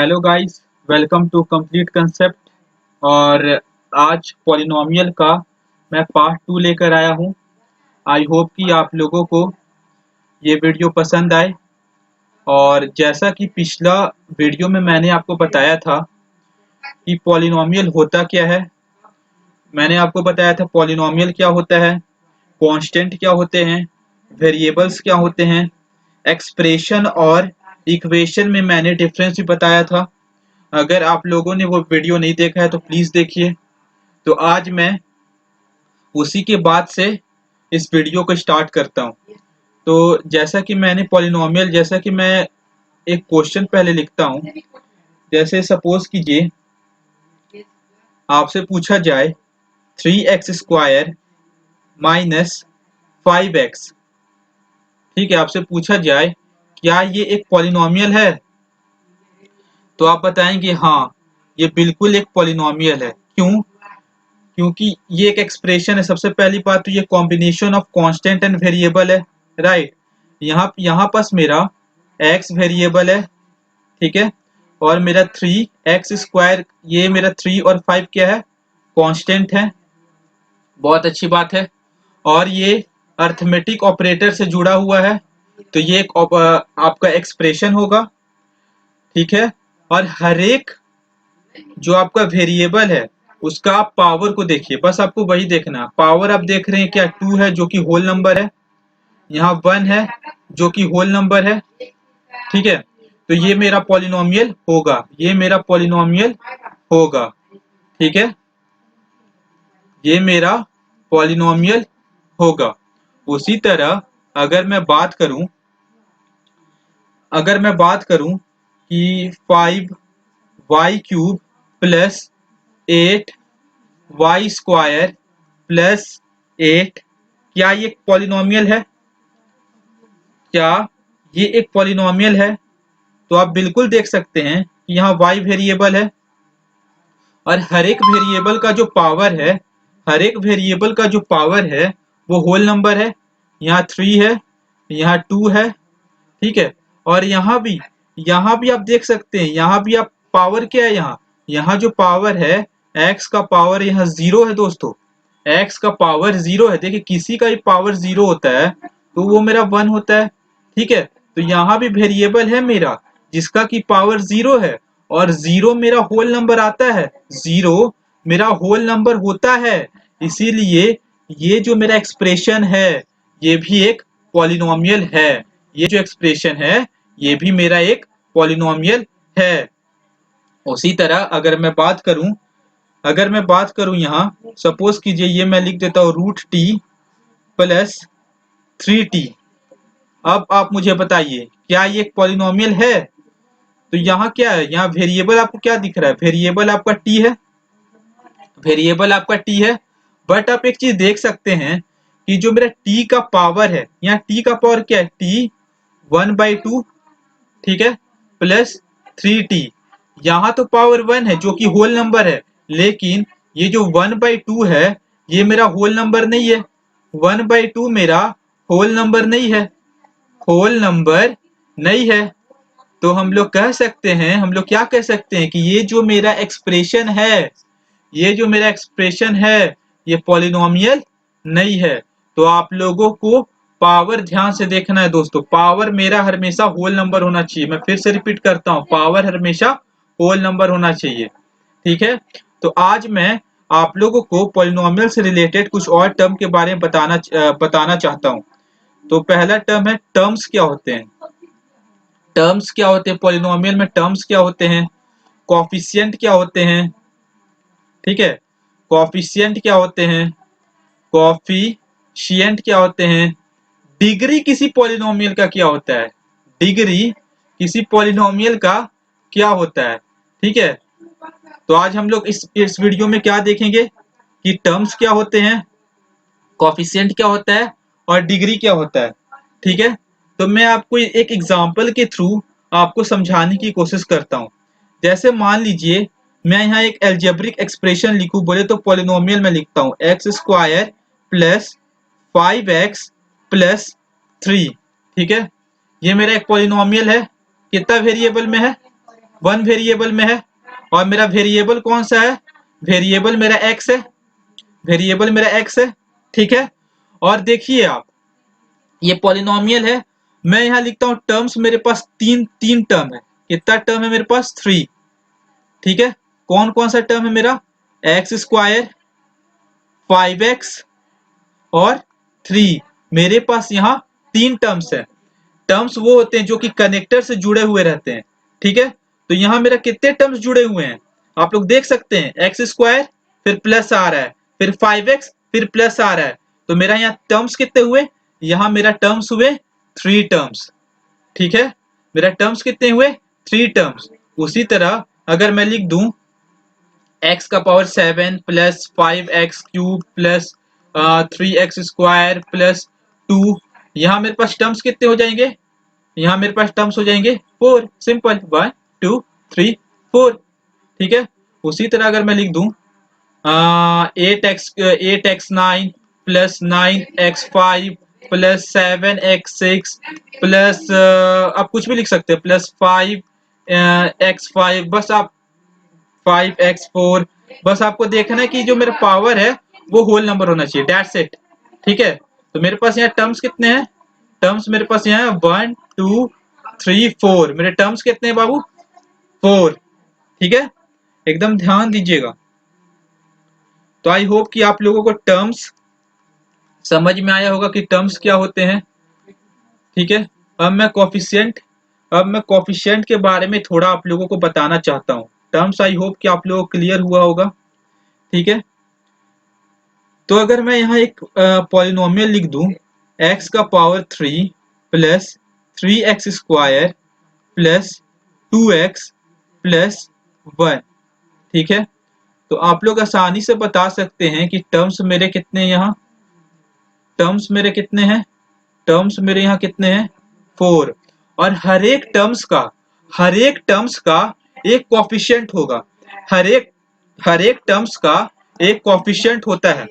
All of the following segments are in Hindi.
Hello guys, welcome to complete concept. और आज पॉलिनोमियल का मैं पार्ट 2 लेकर आया हूँ। आई होप कि आप लोगों को ये वीडियो पसंद आए। और जैसा कि पिछला वीडियो में मैंने आपको बताया था कि पॉलिनोमियल होता क्या है, मैंने आपको बताया था पॉलिनोमियल क्या होता है, कांस्टेंट क्या होते हैं, वेरिएबल्स क्या होते हैं, एक्सप्रेशन और इक्वेशन में मैंने डिफरेंस भी बताया था। अगर आप लोगों ने वो वीडियो नहीं देखा है तो प्लीज़ देखिए। तो आज मैं उसी के बाद से इस वीडियो को स्टार्ट करता हूँ। तो जैसा कि मैंने पॉलिनोमियल, जैसा कि मैं एक क्वेश्चन पहले लिखता हूँ। जैसे सपोज कीजिए आपसे पूछा जाए 3x² माइनस 5x। ठीक है, आपसे पूछा जाए क्या ये एक पॉलिनोमियल है, तो आप बताएंगे हाँ ये बिल्कुल एक पॉलिनोमियल है। क्यों? क्योंकि ये एक एक्सप्रेशन है। सबसे पहली बात तो ये combination of constant and variable है, राइट। यहाँ पास मेरा x वेरिएबल है, ठीक है, और मेरा 3x², ये मेरा 3 और 5 क्या है, कांस्टेंट है। बहुत अच्छी बात है। और ये अर्थमेटिक ऑपरेटर से जुड़ा हुआ है, तो ये एक आपका एक्सप्रेशन होगा, ठीक है। और हर एक जो आपका वेरिएबल है उसका आप पावर को देखिए, बस आपको वही देखना। पावर आप देख रहे हैं क्या, 2 है जो कि होल नंबर है, यहाँ 1 है जो कि होल नंबर है, ठीक है। तो ये मेरा पॉलिनोमियल होगा, ये मेरा पॉलिनोमियल होगा, ठीक है, ये मेरा पॉलिनोमियल होगा। उसी तरह अगर मैं बात करूं, कि 5y³ प्लस 8y² प्लस 8, क्या ये एक पॉलिनोमियल है? क्या ये एक पॉलिनोमियल है? तो आप बिल्कुल देख सकते हैं कि यहाँ y वेरिएबल है और हर एक वेरिएबल का जो पावर है, हर एक वेरिएबल का जो पावर है वो होल नंबर है। यहाँ 3 है, यहाँ 2 है, ठीक है। और यहाँ भी आप देख सकते हैं, यहाँ भी आप पावर क्या है, यहाँ जो पावर है x का पावर यहाँ 0 है दोस्तों, x का पावर 0 है। देखिए किसी का भी पावर 0 होता है तो वो मेरा 1 होता है, ठीक है। तो यहाँ भी वेरिएबल है मेरा जिसका की पावर 0 है, और 0 मेरा होल नंबर आता है, 0 मेरा होल नंबर होता है। इसीलिए ये जो मेरा एक्सप्रेशन है ये भी एक पॉलिनोमियल है। ये जो एक्सप्रेशन है ये भी मेरा एक पॉलिनोमियल है। उसी तरह अगर मैं बात करूं यहाँ, सपोज कीजिए ये मैं लिख देता हूँ √t प्लस 3t। अब आप मुझे बताइए क्या ये एक पॉलिनोमियल है? तो यहाँ क्या है, यहाँ वेरिएबल आपको क्या दिख रहा है, वेरिएबल आपका t है, वेरिएबल आपका t है। बट आप एक चीज देख सकते हैं कि जो मेरा t का पावर है, यहाँ t का पावर क्या है, t 1/2, ठीक है, प्लस 3t। यहाँ तो पावर 1 है जो कि होल नंबर है, लेकिन ये जो 1/2 है ये मेरा होल नंबर नहीं है। 1/2 मेरा होल नंबर नहीं है, होल नंबर नहीं है। तो हम लोग कह सकते हैं, हम लोग क्या कह सकते हैं कि ये जो मेरा एक्सप्रेशन है, ये जो मेरा एक्सप्रेशन है ये पॉलिनोमियल नहीं है। तो आप लोगों को पावर ध्यान से देखना है दोस्तों, पावर मेरा हमेशा होल नंबर होना चाहिए। मैं फिर से रिपीट करता हूँ, पावर हमेशा होल नंबर होना चाहिए, ठीक है। तो आज मैं आप लोगों को पॉलिनोमियल से रिलेटेड कुछ और टर्म के बारे में बताना चाहता हूँ। तो पहला टर्म है, टर्म्स क्या होते हैं। टर्म्स क्या होते हैं पॉलिनोमियल में, टर्म्स क्या होते हैं, कोफिशिएंट क्या होते हैं, ठीक है, कोफिशिएंट क्या होते हैं, कोफिशिएंट क्या होते हैं, डिग्री किसी पॉलिनोमियल का क्या होता है, डिग्री किसी पॉलिनोमियल का क्या होता है, ठीक है। तो आज हम लोग इस वीडियो में क्या देखेंगे कि टर्म्स क्या होते हैं, कोफिशिएंट क्या होता है और डिग्री क्या होता है, ठीक है। तो मैं आपको एक एग्जांपल के थ्रू आपको समझाने की कोशिश करता हूं। जैसे मान लीजिए मैं यहाँ एक एल्जेब्रिक एक्सप्रेशन लिखूं, बोले तो पॉलिनोमियल में लिखता हूँ x² प्लस 5x प्लस 3, ठीक है। ये मेरा एक पॉलिनोमियल है, कितना वेरिएबल में है, वन वेरिएबल में है और मेरा वेरिएबल कौन सा है, वेरिएबल मेरा एक्स है, वेरिएबल मेरा एक्स है, ठीक है। और देखिए आप, ये पॉलिनोमियल है, मैं यहाँ लिखता हूँ टर्म्स, मेरे पास तीन तीन टर्म है। कितना टर्म है मेरे पास, 3, ठीक है। कौन कौन सा टर्म है मेरा, एक्स स्क्वायर, 5x और 3, मेरे पास यहाँ तीन टर्म्स है। टर्म्स वो होते हैं जो कि कनेक्टर से जुड़े हुए रहते हैं, ठीक है। तो यहाँ मेरा कितने टर्म्स जुड़े हुए हैं आप लोग देख सकते हैं, एक्स स्क्वायर फिर प्लस आ रहा है, फिर 5x फिर प्लस आ रहा है, तो मेरा यहाँ टर्म्स कितने हुए, यहाँ मेरा टर्म्स हुए 3 टर्म्स, ठीक है। मेरा टर्म्स कितने हुए, 3 टर्म्स। उसी तरह अगर मैं लिख दूं x का power 7 plus 5x cube plus 3x square plus 2, यहाँ मेरे पास टर्म्स कितने हो जाएंगे, यहाँ मेरे पास टर्म्स हो जाएंगे 4, सिंपल 1 2 3 4, ठीक है। उसी तरह अगर मैं लिख दूं 8x9 plus 9x5 plus 7x6 plus आप कुछ भी लिख सकते हैं प्लस 5x5, बस आप 5x4, बस आपको देखना है कि जो मेरा पावर है वो होल नंबर होना चाहिए, दैट्स इट, ठीक है। तो मेरे पास यहाँ टर्म्स कितने हैं, टर्म्स मेरे पास यहाँ 1 2 3 4, मेरे टर्म्स कितने हैं बाबू, 4, ठीक है। एकदम ध्यान दीजिएगा। तो आई होप कि आप लोगों को टर्म्स समझ में आया होगा कि टर्म्स क्या होते हैं, ठीक है। अब मैं कोफिशिएंट के बारे में थोड़ा आप लोगों को बताना चाहता हूँ। टर्म्स आई होप कि आप लोगों को क्लियर हुआ होगा, ठीक है। तो अगर मैं यहाँ एक पॉलिनोमियल लिख दूं x का power 3 plus 3x square plus 2x plus 1, ठीक है। तो आप लोग आसानी से बता सकते हैं कि टर्म्स मेरे कितने यहाँ, टर्म्स मेरे कितने हैं, टर्म्स मेरे यहाँ कितने हैं, 4। और हर एक टर्म्स का एक कोफिशिएंट होगा, हर एक टर्म्स का एक कोफिशिएंट होता है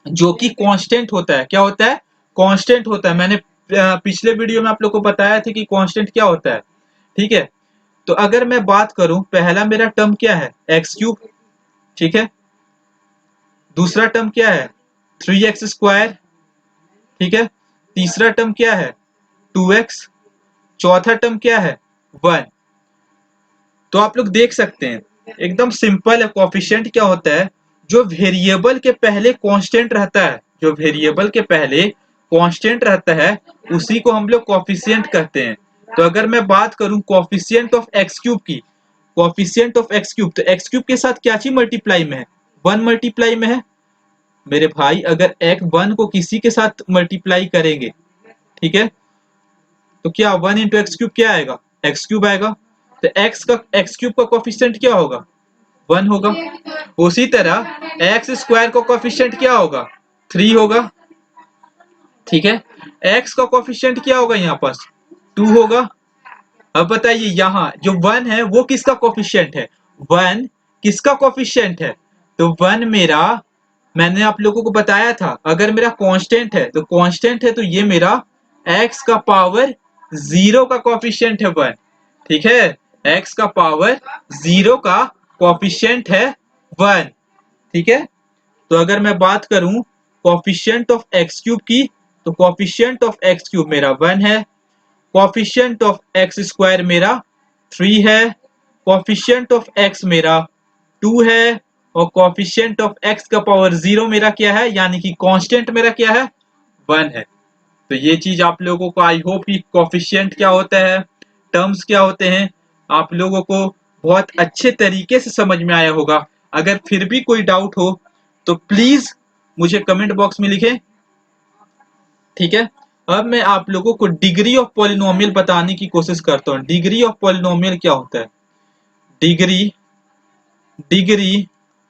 जो कि कांस्टेंट होता है। क्या होता है, कांस्टेंट होता है। मैंने पिछले वीडियो में आप लोग को बताया था कि कांस्टेंट क्या होता है, ठीक है। तो अगर मैं बात करूं, पहला मेरा टर्म क्या है, एक्स क्यूब, ठीक है। दूसरा टर्म क्या है, 3x स्क्वायर, ठीक है। तीसरा टर्म क्या है, 2x। चौथा टर्म क्या है, 1। तो आप लोग देख सकते हैं एकदम सिंपल है। कोफिशिएंट क्या होता है, जो वेरिएबल के पहले कांस्टेंट रहता है, जो वेरिएबल के पहले कांस्टेंट रहता है उसी को हम लोग कोफिशिएंट कहते हैं। तो अगर मैं बात करूं कोफिशिएंट ऑफ एक्स क्यूब की, कोफिशिएंट ऑफ एक्स क्यूब, तो एक्स क्यूब के साथ क्या चीज मल्टीप्लाई में है, 1 मल्टीप्लाई में है मेरे भाई। अगर एक्स 1 को किसी के साथ मल्टीप्लाई करेंगे, ठीक है, तो क्या 1 इंटू एक्स क्यूब क्या आएगा, एक्स क्यूब आएगा। तो एक्स क्यूब का कोफिशिएंट क्या होगा, 1 होगा। उसी तरह एक्स स्क्वायर का कोफिशिएंट क्या होगा, 3 होगा, ठीक है। एक्स का कोफिशिएंट क्या होगा यहाँ पास, 2 होगा। अब बताइए यहाँ जो 1 है वो किसका कोफिशिएंट है, 1 किसका कोफिशिएंट है, तो 1 मेरा, मैंने आप लोगों को बताया था अगर मेरा कांस्टेंट है तो कांस्टेंट है तो ये मेरा x का पावर 0 का कोफिशिएंट है 1, ठीक है। x का पावर 0 का कोफिशिएंट है 1, ठीक है। तो अगर मैं बात करूं कोफिशिएंट ऑफ एक्स क्यूब की, तो कोफिशिएंट ऑफ एक्स क्यूब मेरा 1 है, कोफिशिएंट ऑफ एक्स स्क्वायर मेरा 3 है, कोफिशिएंट ऑफ एक्स मेरा 2 है, और कोफिशिएंट ऑफ एक्स का पावर 0 मेरा क्या है, यानी कि कांस्टेंट मेरा क्या है, 1 है। तो ये चीज आप लोगों को आई होप कि कोफिशिएंट क्या होता है, टर्म्स क्या होते हैं, आप लोगों को बहुत अच्छे तरीके से समझ में आया होगा। अगर फिर भी कोई डाउट हो तो प्लीज मुझे कमेंट बॉक्स में लिखें, ठीक है। अब मैं आप लोगों को डिग्री ऑफ पॉलिनोमियल बताने की कोशिश करता हूँ। डिग्री ऑफ पॉलिनोमियल क्या होता है, डिग्री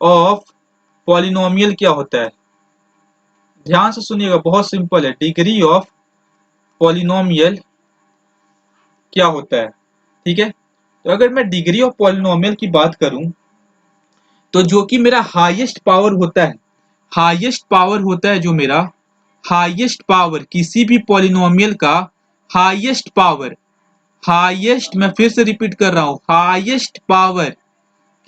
ऑफ पॉलिनोमियल क्या होता है, ध्यान से सुनिएगा, बहुत सिंपल है। डिग्री ऑफ पॉलिनोमियल क्या होता है, ठीक है। तो अगर मैं डिग्री ऑफ पॉलिनोमियल की बात करूं, तो जो कि मेरा हाईएस्ट पावर होता है, हाईएस्ट पावर होता है जो मेरा हाईएस्ट पावर किसी भी पॉलिनोमियल का हाईएस्ट पावर, हाईएस्ट, मैं फिर से रिपीट कर रहा हूं, हाईएस्ट पावर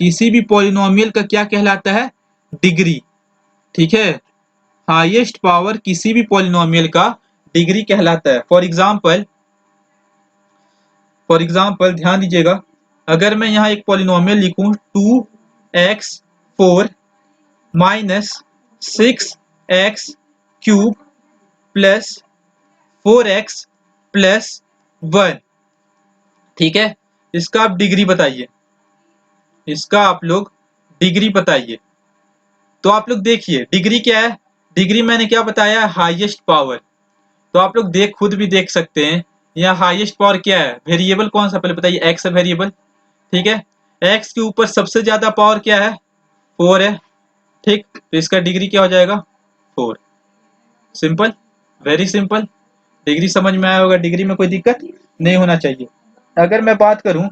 किसी भी पॉलिनोमियल का क्या कहलाता है? डिग्री। ठीक है, हाईएस्ट पावर किसी भी पॉलिनोमियल का डिग्री कहलाता है। फॉर एग्जाम्पल ध्यान दीजिएगा, अगर मैं यहाँ एक पॉलिनोमियल लिखूं 2x4 minus 6x cube plus 4x plus 1, ठीक है, इसका आप डिग्री बताइए, इसका आप लोग डिग्री बताइए। तो आप लोग देखिए डिग्री क्या है, डिग्री मैंने क्या बताया? Highest power. तो आप लोग खुद भी देख सकते हैं यहाँ हाईएस्ट पावर क्या है, वेरिएबल कौन सा, पहले बताइए। एक्स है वेरिएबल, ठीक है, एक्स के ऊपर सबसे ज्यादा पावर क्या है? 4 है, ठीक, तो इसका डिग्री क्या हो जाएगा? 4। Simple, very simple. डिग्री समझ में आया होगा, डिग्री में कोई दिक्कत नहीं होना चाहिए। अगर मैं बात करूं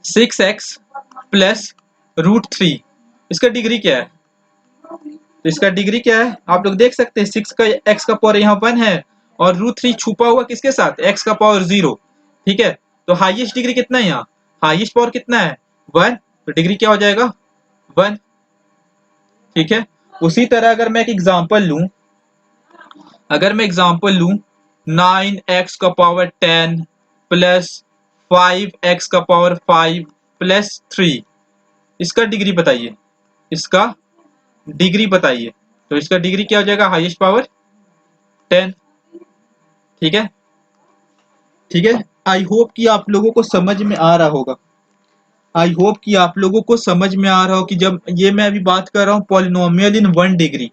6x प्लस √3, इसका डिग्री क्या है? तो इसका डिग्री क्या है आप लोग देख सकते हैं, 6 का x का पावर यहाँ 1 है और √3 छुपा हुआ किसके साथ? x का पावर 0। ठीक है, तो हाईएस्ट डिग्री कितना है यहाँ? हाईएस्ट पावर कितना है? 1, तो डिग्री क्या हो जाएगा? 1। ठीक है, उसी तरह अगर मैं एक एग्जांपल लूं, अगर मैं एग्जांपल लूं 9x का पावर 10 प्लस 5x का पावर 5 प्लस 3, इसका डिग्री बताइए, इसका डिग्री बताइए। तो इसका डिग्री क्या हो जाएगा? Highest power 10। ठीक है, ठीक है, आई होप कि आप लोगों को समझ में आ रहा होगा, आई होप कि आप लोगों को समझ में आ रहा हो कि जब ये मैं अभी बात कर रहा हूँ पॉलिनोमियल इन 1 डिग्री,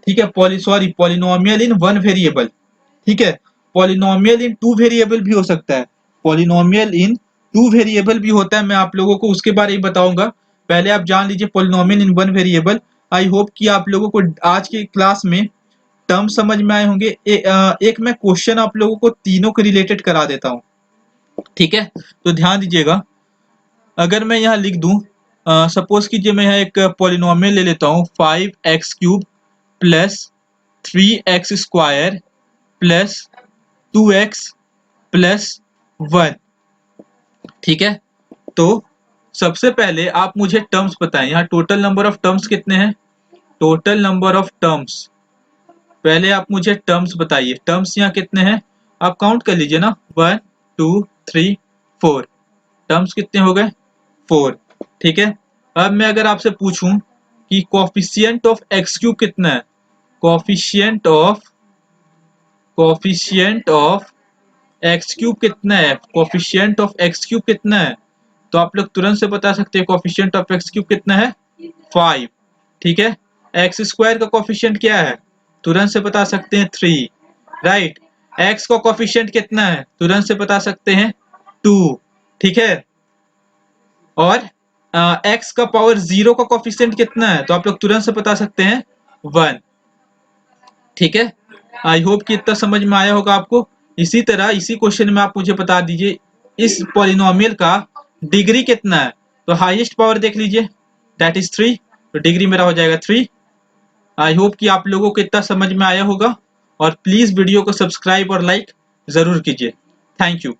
ठीक है, पॉलिनोमियल इन 1 वेरिएबल, ठीक है, पॉलिनोमियल इन 2 वेरिएबल भी हो सकता है, पॉलिनोमियल इन 2 वेरिएबल भी होता है, मैं आप लोगों को उसके बारे में बताऊंगा। पहले आप जान लीजिए polynomial in 1 variable. I hope कि आप लोगों को आज की क्लास में टर्म समझ में आए होंगे। एक मैं क्वेश्चन आप लोगों को तीनों के रिलेटेड करा देता हूँ, ठीक है, तो ध्यान दीजिएगा। अगर मैं यहाँ लिख दूं, सपोज कीजिए मैं यहाँ एक पॉलिनोमियल ले लेता हूँ 5x³ plus 3x² plus 2x plus 1, ठीक है, तो सबसे पहले आप मुझे टर्म्स बताएं, यहाँ टोटल नंबर ऑफ टर्म्स कितने हैं? टोटल नंबर ऑफ टर्म्स, पहले आप मुझे टर्म्स बताइए, टर्म्स यहाँ कितने हैं? आप काउंट कर लीजिए ना, 1 2 3 4, टर्म्स कितने हो गए? 4। ठीक है, अब मैं अगर आपसे पूछूं कि कोफिशिएंट ऑफ x³ कितना है, कोफिशिएंट ऑफ x³ कितना है, कोफिशिएंट ऑफ x³ कितना है, तो आप लोग तुरंत से बता सकते हैं कोफिशिएंट ऑफ x³ कितना है? 5। ठीक है, x² का कोफिशिएंट क्या है? तुरंत से बता सकते हैं 3, राइट। x का कोफिशिएंट कितना है? तुरंत से बता सकते हैं 2, ठीक है, और x का पावर 0 का कोफिशिएंट कितना है? तो आप लोग तुरंत से बता सकते हैं 1। ठीक है, आई होप कि इतना समझ में आया होगा आपको। इसी तरह इसी क्वेश्चन में आप मुझे बता दीजिए इस पॉलिनोमियल का डिग्री कितना है, तो हाईएस्ट पावर देख लीजिए, दैट इज 3, तो डिग्री मेरा हो जाएगा 3। आई होप कि आप लोगों को इतना समझ में आया होगा, और प्लीज वीडियो को सब्सक्राइब और लाइक जरूर कीजिए। Thank you.